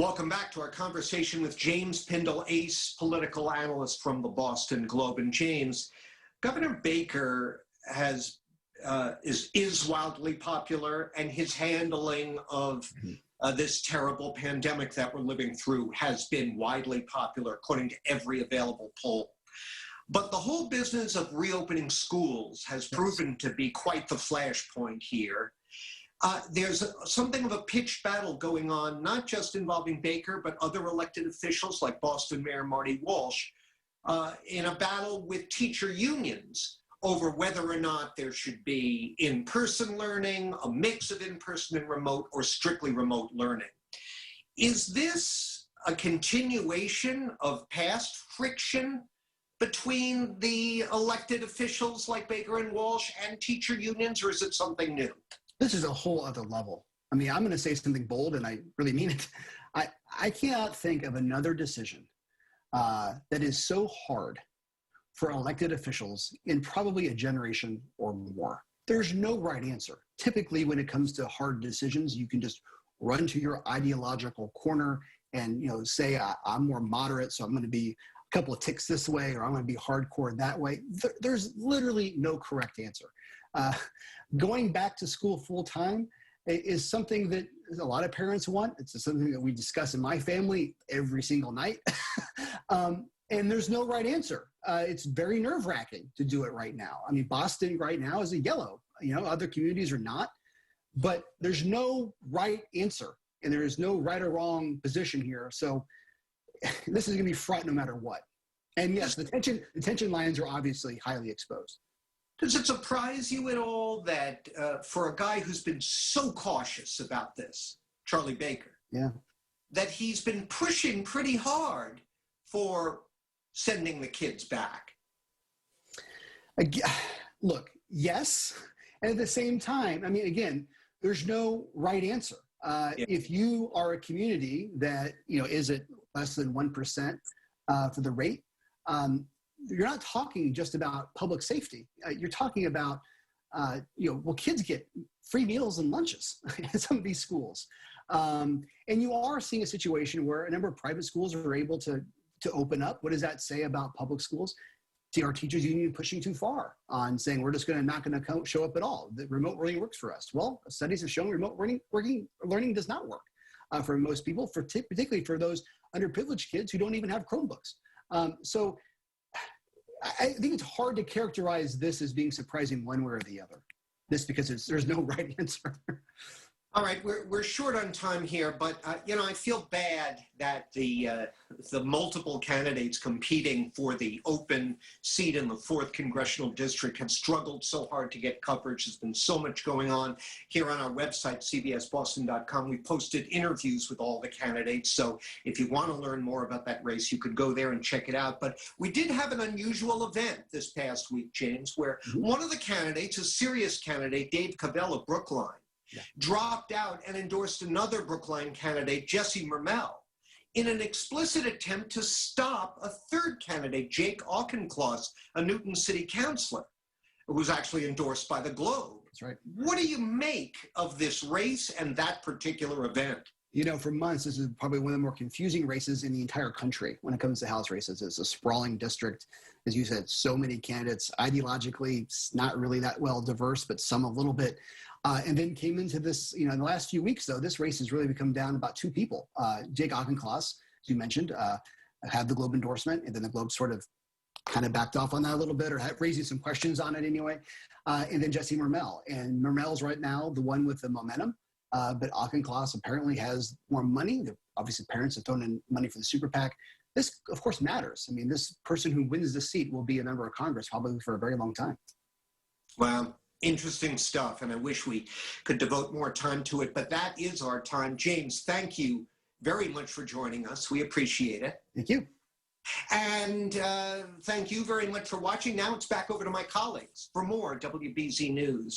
Welcome back to our conversation with James Pindell, ace political analyst from the Boston Globe. And James, Governor Baker is wildly popular, and his handling of this terrible pandemic that we're living through has been widely popular, according to every available poll. But the whole business of reopening schools has proven to be quite the flashpoint here. There's something of a pitched battle going on, not just involving Baker, but other elected officials like Boston Mayor Marty Walsh, in a battle with teacher unions over whether or not there should be in-person learning, a mix of in-person and remote, or strictly remote learning. Is this a continuation of past friction between the elected officials like Baker and Walsh and teacher unions, or is it something new? This is a whole other level. I mean, I'm going to say something bold, and I really mean it. I cannot think of another decision that is so hard for elected officials in probably a generation or more. There's no right answer. Typically, when it comes to hard decisions, you can just run to your ideological corner and say, I'm more moderate, so I'm going to be a couple of ticks this way, or I'm going to be hardcore that way. There's literally no correct answer. Going back to school full time is something that a lot of parents want. It's something that we discuss in my family every single night. And there's no right answer. It's very nerve-wracking to do it right now. I mean, Boston right now is a yellow. Other communities are not. But there's no right answer, and there is no right or wrong position here. So this is going to be fraught no matter what. And yes, the tension lines are obviously highly exposed. Does it surprise you at all that for a guy who's been so cautious about this, Charlie Baker, that he's been pushing pretty hard for sending the kids back? Look, yes. And at the same time, I mean, again, there's no right answer. If you are a community that, is at less than 1% for the rate, you're not talking just about public safety. You're talking about, will kids get free meals and lunches in some of these schools? And you are seeing a situation where a number of private schools are able to open up. What does that say about public schools? See our teachers union pushing too far on saying we're just not going to show up at all. The remote learning works for us. Well, studies have shown remote learning does not work for most people, particularly for those underprivileged kids who don't even have Chromebooks. So I think it's hard to characterize this as being surprising one way or the other. This because there's no right answer. All right, we're short on time here, but I feel bad that the multiple candidates competing for the open seat in the 4th Congressional District have struggled so hard to get coverage. There's been so much going on here on our website, cbsboston.com. We posted interviews with all the candidates, so if you want to learn more about that race, you could go there and check it out. But we did have an unusual event this past week, James, where one of the candidates, a serious candidate, Dave Cavell of Brookline, dropped out and endorsed another Brookline candidate, Jesse Mermel, in an explicit attempt to stop a third candidate, Jake Auchincloss, a Newton City councilor, who was actually endorsed by the Globe. That's right. What do you make of this race and that particular event? For months, this is probably one of the more confusing races in the entire country when it comes to House races. It's a sprawling district. As you said, so many candidates. Ideologically, it's not really that well diverse, but some a little bit. And then came into this, in the last few weeks, though, this race has really become down to about 2 people. Jake Auchincloss, as you mentioned, had the Globe endorsement, and then the Globe sort of kind of backed off on that a little bit, or raising some questions on it anyway. And then Jesse Mermel. And Mermel's right now the one with the momentum. But Auchincloss apparently has more money. Obviously, parents have thrown in money for the super PAC. This, of course, matters. I mean, this person who wins the seat will be a member of Congress probably for a very long time. Wow. Interesting stuff, and I wish we could devote more time to it, but that is our time. James, thank you very much for joining us. We appreciate it. Thank you. And thank you very much for watching. Now it's back over to my colleagues for more WBZ News.